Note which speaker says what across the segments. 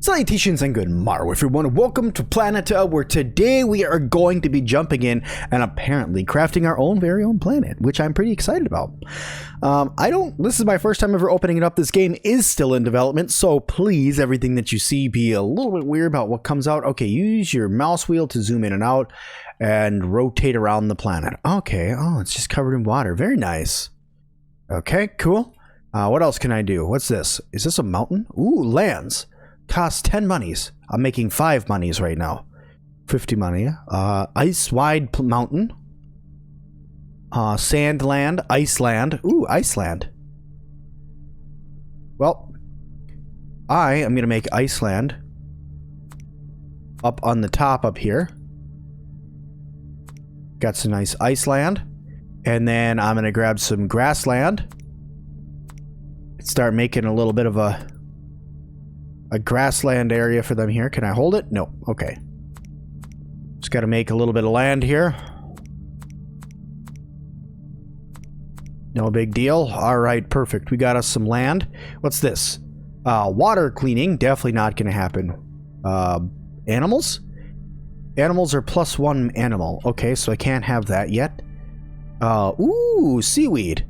Speaker 1: Salutations and good morrow everyone, welcome to Planeta, where today we are going to be jumping in and apparently crafting our own very own planet, which I'm pretty excited about. This is my first time ever opening it up. This game is still in development, so please, everything that you see, be a little bit weird about what comes out. Okay, use your mouse wheel to zoom in and out and rotate around the planet. Okay, oh, it's just covered in water. Very nice. Okay, cool. What else can I do? What's this? Is this a mountain? Ooh, lands. Cost 10 monies. I'm making 5 monies right now. 50 money. Ice wide mountain. Sand land. Iceland. Ooh, Iceland. Well, I am going to make Iceland up on the top up here. Got some nice Iceland. And then I'm going to grab some grassland. Start making a little bit of a grassland area for them here. Can I hold it? No. Okay. Just got to make a little bit of land here. No big deal. All right, perfect. We got us some land. What's this? Water cleaning. Definitely not going to happen. Animals? Animals are +1 animal. Okay, so I can't have that yet. Ooh, seaweed.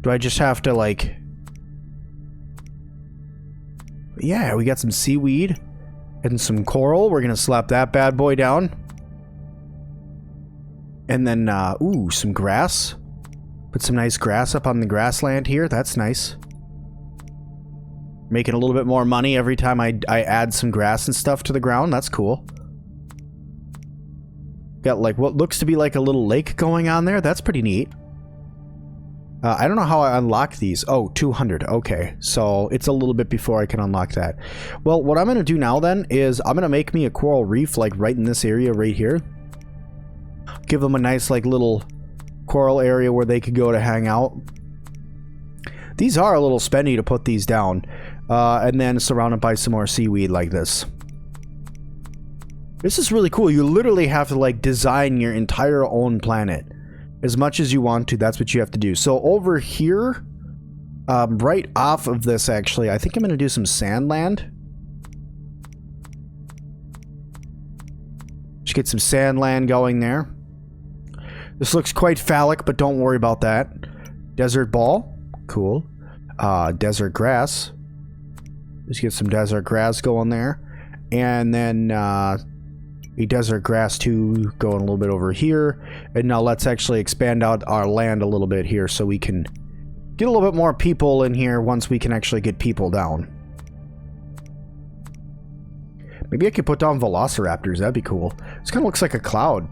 Speaker 1: Do I just have to, like... Yeah, we got some seaweed and some coral. We're gonna slap that bad boy down. And then, ooh, some grass. Put some nice grass up on the grassland here. That's nice. Making a little bit more money every time I add some grass and stuff to the ground. That's cool. Got, like, what looks to be like a little lake going on there. That's pretty neat. I don't know how I unlock these. Oh, 200. Okay, so it's a little bit before I can unlock that. Well, what I'm going to do now then is I'm going to make me a coral reef, like right in this area right here. Give them a nice, like, little coral area where they could go to hang out. These are a little spendy to put these down. And then surrounded by some more seaweed like this. This is really cool. You literally have to, like, design your entire own planet. As much as you want to, that's what you have to do. So over here, right off of this, actually, I think I'm going to do some sand land. Just get some sand land going there. This looks quite phallic, but don't worry about that. Desert ball. Cool. Desert grass. Just get some desert grass going there. And then... a desert grass too going a little bit over here. And now let's actually expand out our land a little bit here so we can get a little bit more people in here once we can actually get people down. Maybe I could put down velociraptors. That'd be cool. This kind of looks like a cloud.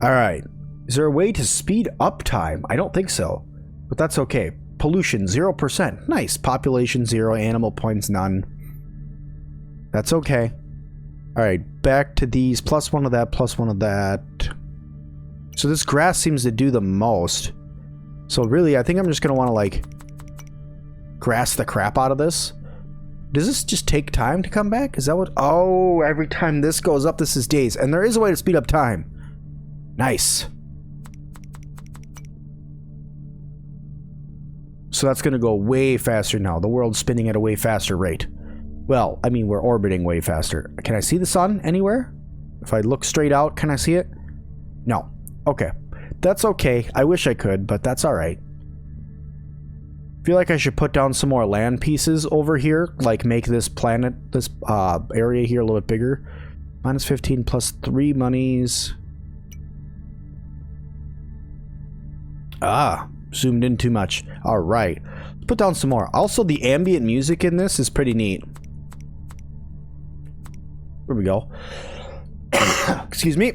Speaker 1: Alright. Is there a way to speed up time? I don't think so. But that's okay. Pollution 0%. Nice. Population 0. Animal points none. That's okay. Alright, back to these. +1 of that, +1 of that. So this grass seems to do the most. So really, I think I'm just going to want to, like, grass the crap out of this. Does this just take time to come back? Is that what... Oh, every time this goes up, this is days. And there is a way to speed up time. Nice. So that's going to go way faster now. The world's spinning at a way faster rate. Well, I mean, we're orbiting way faster. Can I see the sun anywhere? If I look straight out, can I see it? No. Okay. That's okay. I wish I could, but that's alright. I feel like I should put down some more land pieces over here. Like, make this planet, this area here a little bit bigger. -15 plus 3 monies. Ah. Zoomed in too much. Alright. Put down some more. Also, the ambient music in this is pretty neat. There we go. Excuse me.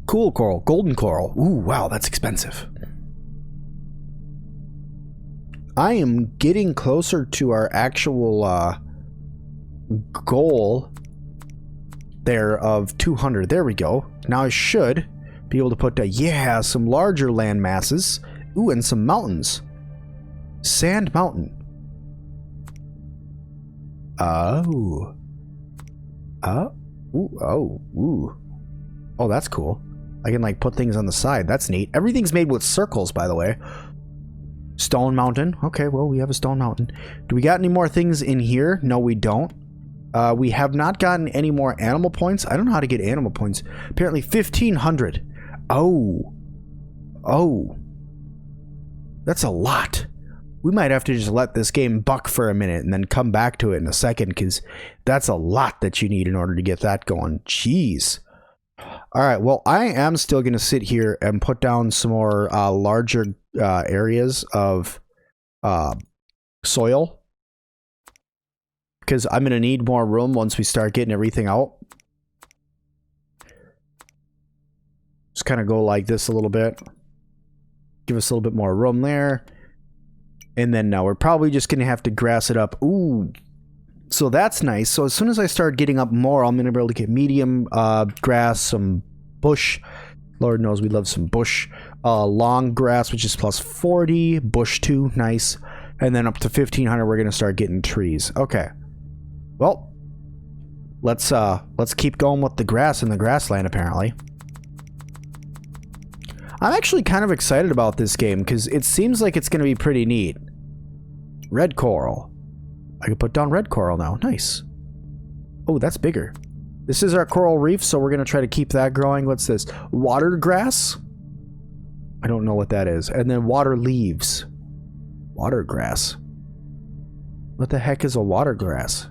Speaker 1: Cool coral. Golden coral. Ooh, wow, that's expensive. I am getting closer to our actual goal there of 200. There we go. Now I should be able to put, yeah, some larger land masses. Ooh, and some mountains. Sand Mountain. Oh. Ooh. Oh, that's cool. I can, like, put things on the side. That's neat. Everything's made with circles, by the way. Stone mountain. Okay, well, we have a stone mountain. Do we got any more things in here? No, we don't. We have not gotten any more animal points. I don't know how to get animal points. Apparently 1,500. Oh. Oh. That's a lot. We might have to just let this game buck for a minute and then come back to it in a second, because that's a lot that you need in order to get that going. Jeez. Alright, well, I am still going to sit here and put down some more larger areas of soil, because I'm going to need more room once we start getting everything out. Just kind of go like this a little bit. Give us a little bit more room there. And then now we're probably just going to have to grass it up. Ooh. So that's nice. So as soon as I start getting up more, I'm going to be able to get medium grass, some bush. Lord knows we love some bush. Long grass, which is plus 40. Bush 2, nice. And then up to 1,500, we're going to start getting trees. Okay. Well, let's keep going with the grass in the grassland, apparently. I'm actually kind of excited about this game because it seems like it's going to be pretty neat. Red coral. I can put down red coral now. Nice. Oh, that's bigger. This is our coral reef, so we're going to try to keep that growing. What's this? Water grass? I don't know what that is. And then water leaves. Water grass. What the heck is a water grass?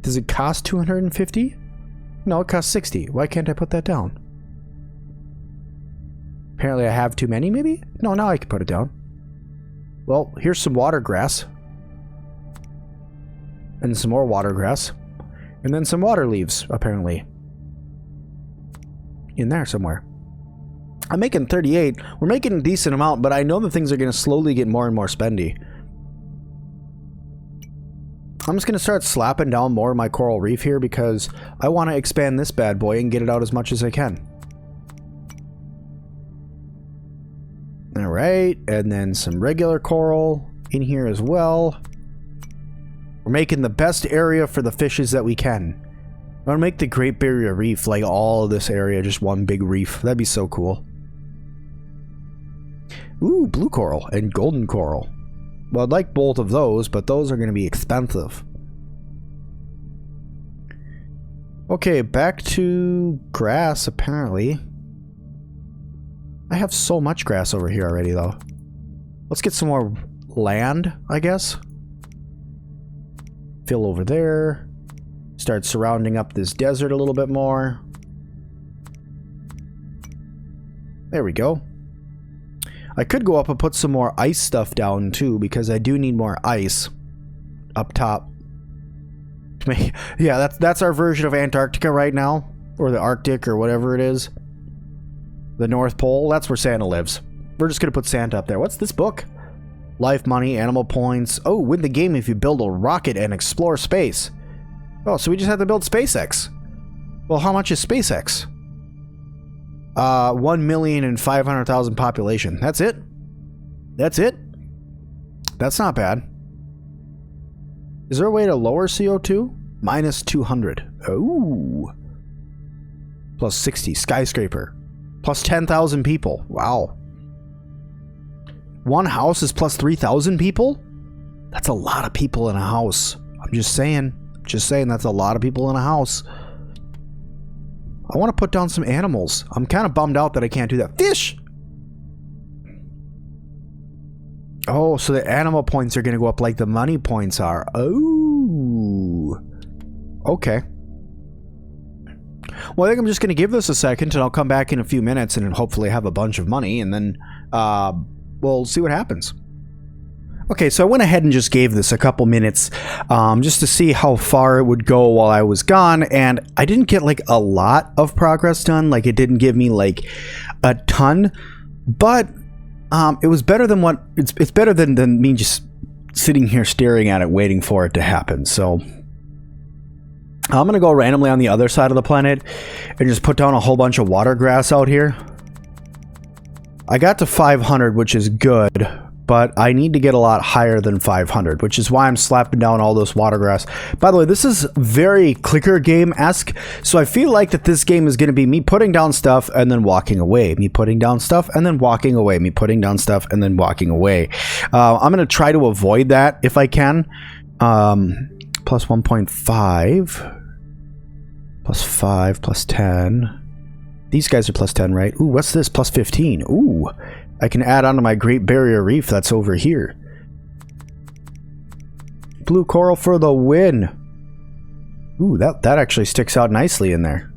Speaker 1: Does it cost 250? No, it costs 60. Why can't I put that down? Apparently I have too many, maybe? No, now I can put it down. Well, here's some water grass. And some more water grass. And then some water leaves, apparently. In there somewhere. I'm making 38. We're making a decent amount, but I know that things are going to slowly get more and more spendy. I'm just going to start slapping down more of my coral reef here because I want to expand this bad boy and get it out as much as I can. Alright, and then some regular coral in here as well. We're making the best area for the fishes that we can. I want to make the Great Barrier Reef, like all of this area, just one big reef. That'd be so cool. Ooh, blue coral and golden coral. Well, I'd like both of those, but those are going to be expensive. Okay, back to grass, apparently. I have so much grass over here already, though. Let's get some more land, I guess. Fill over there. Start surrounding up this desert a little bit more. There we go. I could go up and put some more ice stuff down too, because I do need more ice up top. Yeah, that's our version of Antarctica right now, or the Arctic, or whatever it is. The North Pole. That's where Santa lives. We're just gonna put Santa up there. What's this book? Life, money, animal points. Oh, win the game if you build a rocket and explore space. Oh, so we just have to build SpaceX. Well, how much is SpaceX? 1,500,000 population. That's it? That's it? That's not bad. Is there a way to lower CO2? Minus 200. Oh. Plus 60. Skyscraper. Plus 10,000 people. Wow. One house is plus 3,000 people? That's a lot of people in a house. I'm just saying. Just saying that's a lot of people in a house. I want to put down some animals. I'm kind of bummed out that I can't do that. Fish! Oh, so the animal points are going to go up like the money points are. Oh. Okay. Well, I think I'm just going to give this a second, and I'll come back in a few minutes and hopefully have a bunch of money, and then we'll see what happens. Okay, so I went ahead and just gave this a couple minutes just to see how far it would go while I was gone, and I didn't get like a lot of progress done. Like, it didn't give me like a ton, but it was better than what it's better than me just sitting here staring at it waiting for it to happen. So I'm gonna go randomly on the other side of the planet and just put down a whole bunch of water grass out here. I got to 500, which is good, but I need to get a lot higher than 500, which is why I'm slapping down all this water grass. By the way, this is very clicker game-esque, so I feel like that this game is going to be me putting down stuff and then walking away, me putting down stuff and then walking away, me putting down stuff and then walking away. I'm going to try to avoid that if I can. Plus 1.5, plus 5, plus 10. These guys are plus 10, right? Ooh, what's this? Plus 15. Ooh, I can add on to my Great Barrier Reef that's over here. Blue coral for the win. Ooh, that actually sticks out nicely in there.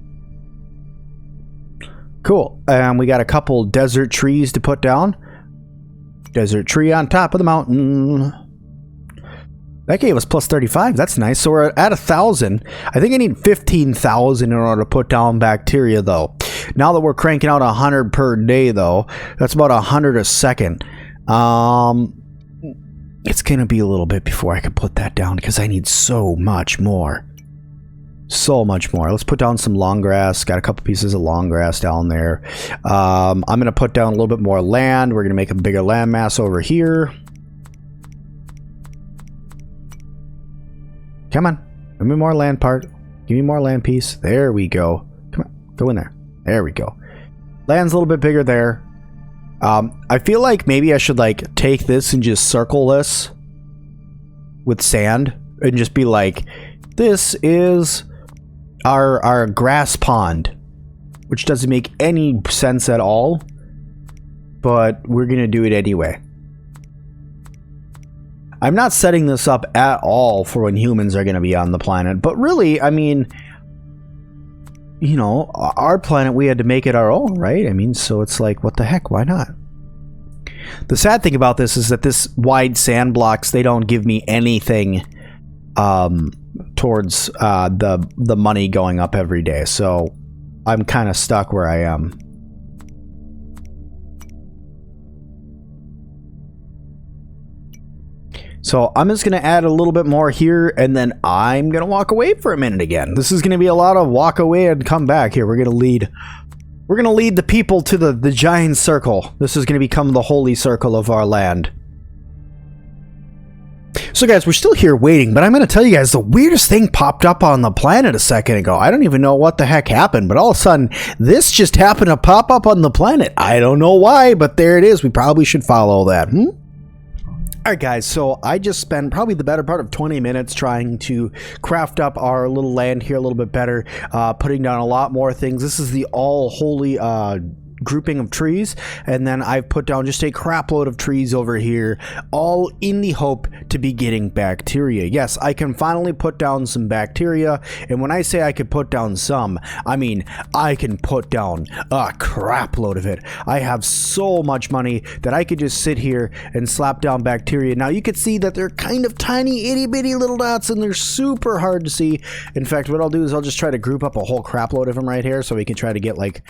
Speaker 1: Cool. We got a couple desert trees to put down. Desert tree on top of the mountain. That gave us plus 35. That's nice. So we're at 1,000. I think I need 15,000 in order to put down bacteria, though. Now that we're cranking out 100 per day, though, that's about 100 a second. It's going to be a little bit before I can put that down because I need so much more. So much more. Let's put down some long grass. Got a couple pieces of long grass down there. I'm going to put down a little bit more land. We're going to make a bigger land mass over here. Come on. Give me more land part. Give me more land piece. There we go. Come on. Go in there. There we go. Land's a little bit bigger there. I feel like maybe I should like take this and just circle this with sand and just be like, this is our grass pond, which doesn't make any sense at all, but we're gonna do it anyway. I'm not setting this up at all for when humans are going to be on the planet, but really, I mean, you know, our planet, we had to make it our own, right? I mean, so it's like, what the heck, why not? The sad thing about this is that this wide sand blocks, they don't give me anything towards the money going up every day, so I'm kind of stuck where I am. So I'm just going to add a little bit more here, and then I'm going to walk away for a minute again. This is going to be a lot of walk away and come back here. We're going to lead the people to the giant circle. This is going to become the holy circle of our land. So guys, we're still here waiting, but I'm going to tell you guys the weirdest thing popped up on the planet a second ago. I don't even know what the heck happened, but all of a sudden, this just happened to pop up on the planet. I don't know why, but there it is. We probably should follow that. Alright guys, so I just spent probably the better part of 20 minutes trying to craft up our little land here a little bit better, putting down a lot more things. This is the all holy grouping of trees, and then I've put down just a crap load of trees over here, all in the hope to be getting bacteria. Yes, I can finally put down some bacteria, and when I say I could put down some, I mean I can put down a crap load of it. I have so much money that I could just sit here and slap down bacteria. Now you can see that they're kind of tiny itty bitty little dots, and they're super hard to see. In fact, what I'll do is I'll just try to group up a whole crap load of them right here so we can try to get like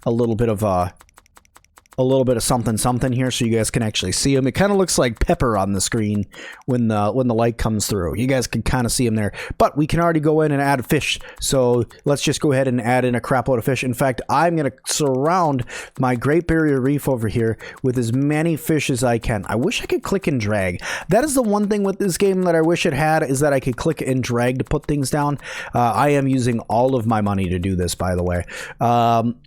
Speaker 1: a little bit of something here so you guys can actually see them. It kind of looks like pepper on the screen when the light comes through. You guys can kind of see them there, but we can already go in and add a fish. So let's just go ahead and add in a crap load of fish. In fact, I'm going to surround my Great Barrier Reef over here with as many fish as I can. I wish I could click and drag. That is the one thing with this game that I wish it had, is that I could click and drag to put things down. I am using all of my money to do this, by the way.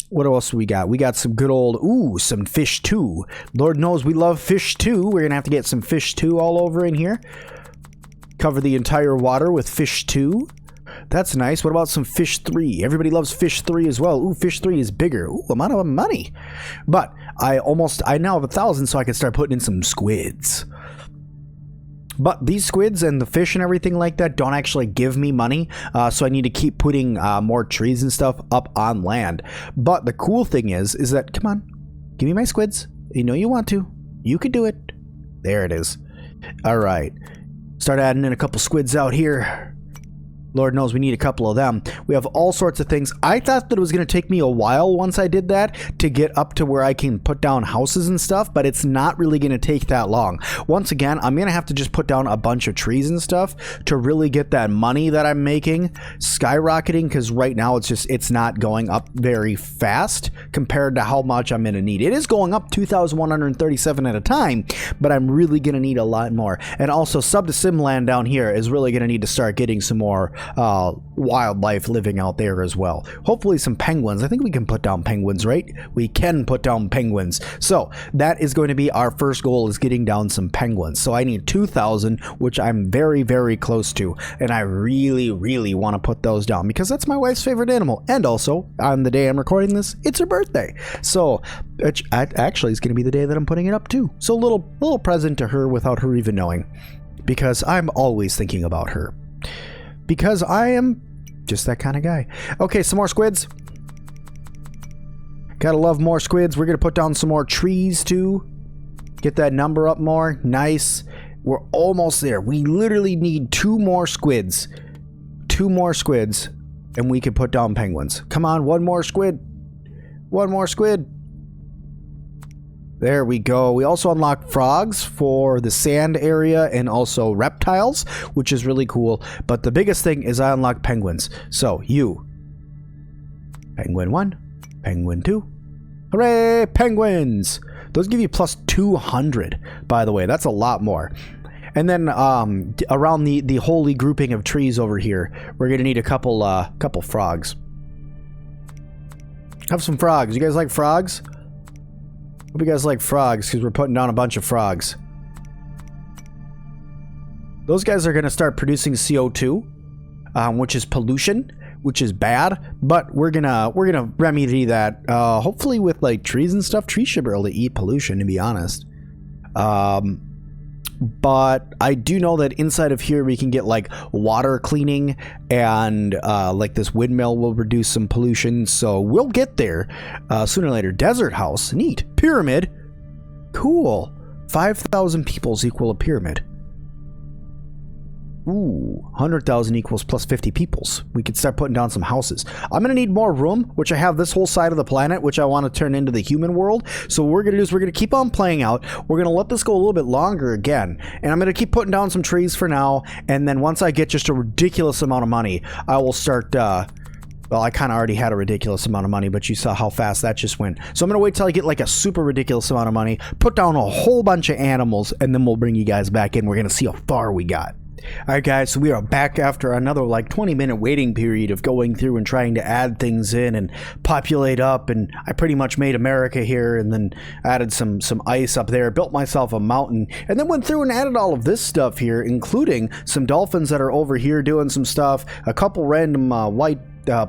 Speaker 1: What else do we got? We got some good old, some fish too. Lord knows we love fish too. We're gonna have to get some fish too all over in here. Cover the entire water with fish too. That's nice. What about some fish 3? Everybody loves fish 3 as well. Ooh, fish 3 is bigger. Ooh, I'm out of money. But I now have 1,000, so I can start putting in some squids. But these squids and the fish and everything like that don't actually give me money, so I need to keep putting more trees and stuff up on land. But the cool thing is that, come on, give me my squids. You know you want to. You can do it. There it is. All right. Start adding in a couple squids out here. Lord knows we need a couple of them. We have all sorts of things. I thought that it was going to take me a while once I did that to get up to where I can put down houses and stuff, but it's not really going to take that long. Once again, I'm going to have to just put down a bunch of trees and stuff to really get that money that I'm making skyrocketing, because right now it's not going up very fast compared to how much I'm going to need. It is going up 2,137 at a time, but I'm really going to need a lot more. And also, Sub to Sim Land down here is really going to need to start getting some more wildlife living out there as well. Hopefully some penguins. I think we can put down penguins, right? We can put down penguins. So that is going to be our first goal, is getting down some penguins. So I need 2,000, which I'm very, very close to. And I really, really want to put those down because that's my wife's favorite animal. And also, on the day I'm recording this, it's her birthday. So it actually is going to be the day that I'm putting it up too. So a little present to her without her even knowing, because I'm always thinking about her. Because I am just that kind of guy. Okay, some more squids. Gotta love more squids. We're gonna put down some more trees too. Get that number up more. Nice. We're almost there. We literally need 2 more squids. 2 more squids, and we can put down penguins. Come on, 1 more squid. 1 more squid. There we go. We also unlock frogs for the sand area and also reptiles, which is really cool. But the biggest thing is I unlock penguins. So you. Penguin 1. Penguin 2. Hooray! Penguins! Those give you plus 200, by the way. That's a lot more. And then around the holy grouping of trees over here, we're going to need a couple frogs. Have some frogs. You guys like frogs? Hope you guys like frogs, because we're putting down a bunch of frogs. Those guys are going to start producing CO2, which is pollution, which is bad. But we're gonna remedy that. Hopefully with like trees and stuff. Trees should be able to eat pollution, to be honest. But I do know that inside of here we can get like water cleaning, and like this windmill will reduce some pollution. So we'll get there sooner or later. Desert house, neat. Pyramid, cool. 5,000 peoples equal a pyramid. Ooh, 100,000 equals plus 50 peoples. We could start putting down some houses. I'm going to need more room, which I have this whole side of the planet, which I want to turn into the human world. So what we're going to do is we're going to keep on playing out. We're going to let this go a little bit longer again. And I'm going to keep putting down some trees for now. And then once I get just a ridiculous amount of money, I will start... well, I kind of already had a ridiculous amount of money, but you saw how fast that just went. So I'm going to wait till I get like a super ridiculous amount of money, put down a whole bunch of animals, and then we'll bring you guys back in. We're going to see how far we got. Alright guys, so we are back after another like 20-minute waiting period of going through and trying to add things in and populate up, and I pretty much made America here and then added some ice up there, built myself a mountain, and then went through and added all of this stuff here, including some dolphins that are over here doing some stuff, a couple random white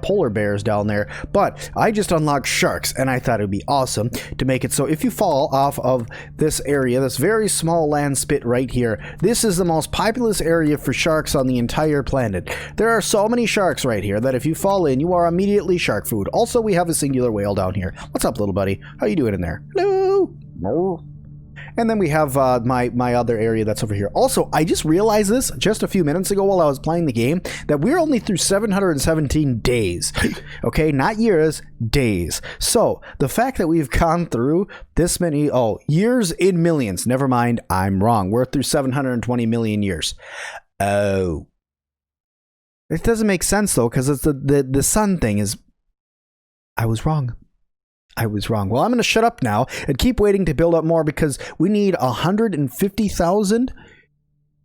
Speaker 1: polar bears down there, but I just unlocked sharks, and I thought it would be awesome to make it so if you fall off of this area, this very small land spit right here, this is the most populous area for sharks on the entire planet. There are so many sharks right here that if you fall in, you are immediately shark food. Also, we have a singular whale down here. What's up, little buddy? How you doing in there? Hello? No. And then we have my other area that's over here. Also, I just realized this just a few minutes ago while I was playing the game, that we're only through 717 days. Okay, not years, days. So, the fact that we've gone through this many, years in millions. Never mind, I'm wrong. We're through 720 million years. Oh. It doesn't make sense, though, because it's the sun thing is... I was wrong. Well, I'm going to shut up now and keep waiting to build up more because we need 150,000.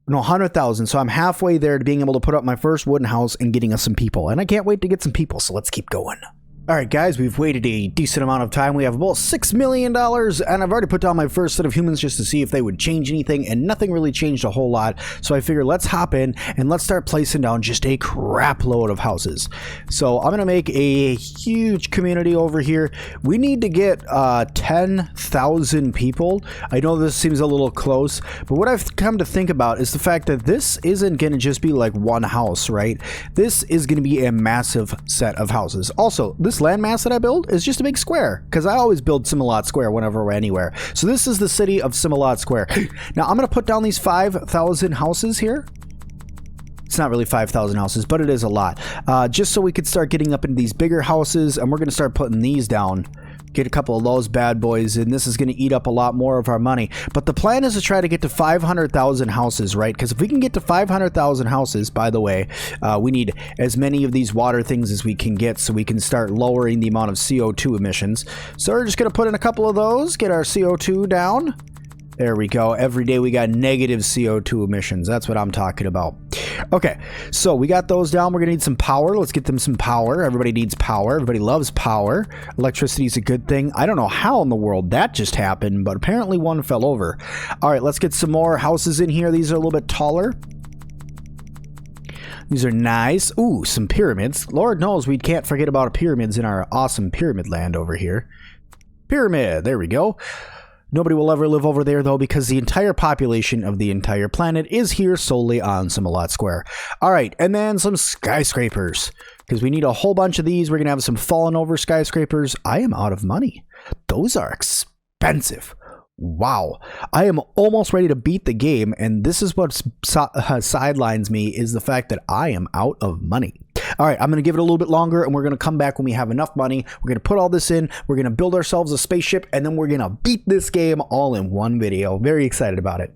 Speaker 1: No, 100,000. So I'm halfway there to being able to put up my first wooden house and getting us some people. And I can't wait to get some people. So let's keep going. All right, guys, we've waited a decent amount of time. We have about $6 million, and I've already put down my first set of humans just to see if they would change anything, and nothing really changed a whole lot. So I figured let's hop in and let's start placing down just a crap load of houses. So I'm going to make a huge community over here. We need to get 10,000 people. I know this seems a little close, but what I've come to think about is the fact that this isn't going to just be like one house, right? This is going to be a massive set of houses. Also, this landmass that I build is just a big square, because I always build Sim-Alot Square whenever we're anywhere. So this is the city of Sim-Alot Square. Now I'm going to put down these 5,000 houses here. It's not really 5,000 houses, but it is a lot. Just so we could start getting up into these bigger houses, and we're going to start putting these down. Get a couple of those bad boys, and this is going to eat up a lot more of our money. But the plan is to try to get to 500,000 houses, right? Because if we can get to 500,000 houses, by the way, we need as many of these water things as we can get so we can start lowering the amount of CO2 emissions. So we're just going to put in a couple of those, get our CO2 down. There we go. Every day we got negative CO2 emissions. That's what I'm talking about. Okay, so we got those down. We're going to need some power. Let's get them some power. Everybody needs power. Everybody loves power. Electricity is a good thing. I don't know how in the world that just happened, but apparently one fell over. All right, let's get some more houses in here. These are a little bit taller. These are nice. Ooh, some pyramids. Lord knows we can't forget about pyramids in our awesome pyramid land over here. Pyramid. There we go. Nobody will ever live over there, though, because the entire population of the entire planet is here solely on Sim-Alot Square. All right, and then some skyscrapers, because we need a whole bunch of these. We're going to have some fallen over skyscrapers. I am out of money. Those are expensive. Wow. I am almost ready to beat the game, and this is what sidelines me, is the fact that I am out of money. All right, I'm going to give it a little bit longer, and we're going to come back when we have enough money. We're going to put all this in. We're going to build ourselves a spaceship, and then we're going to beat this game all in one video. Very excited about it.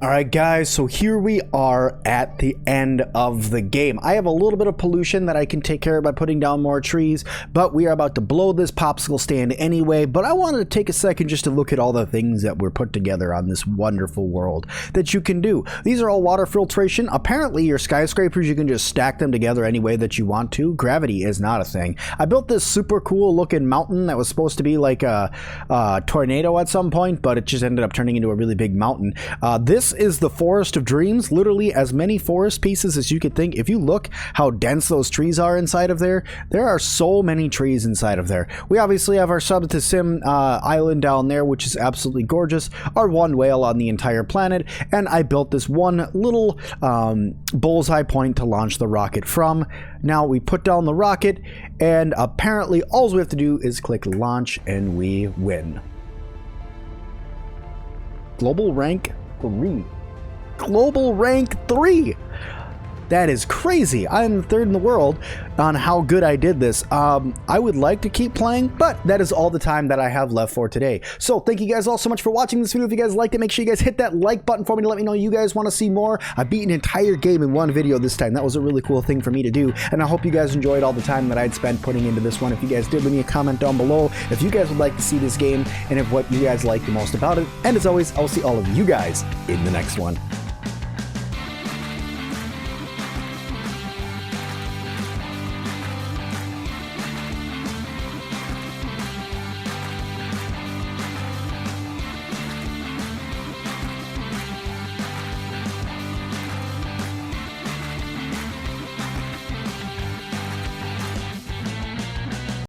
Speaker 1: All right, guys, so here we are at the end of the game. I have a little bit of pollution that I can take care of by putting down more trees, but we are about to blow this popsicle stand anyway. But I wanted to take a second just to look at all the things that were put together on this wonderful world that you can do. These are all water filtration. Apparently, your skyscrapers, you can just stack them together any way that you want to. Gravity is not a thing. I built this super cool looking mountain that was supposed to be like a tornado at some point, but it just ended up turning into a really big mountain. This is the Forest of Dreams, literally as many forest pieces as you could think. If you look how dense those trees are inside of there, there are so many trees inside of there. We obviously have our sub to sim island down there, which is absolutely gorgeous, our one whale on the entire planet, and I built this one little bullseye point to launch the rocket from. Now we put down the rocket, and apparently all we have to do is click launch and we win. Global rank 3. Global rank 3. That is crazy. I'm third in the world on how good I did this. I would like to keep playing, but that is all the time that I have left for today. So thank you guys all so much for watching this video. If you guys liked it, make sure you guys hit that like button for me to let me know you guys want to see more. I beat an entire game in one video this time. That was a really cool thing for me to do, and I hope you guys enjoyed all the time that I'd spent putting into this one. If you guys did, leave me a comment down below if you guys would like to see this game and if what you guys like the most about it. And as always, I'll see all of you guys in the next one.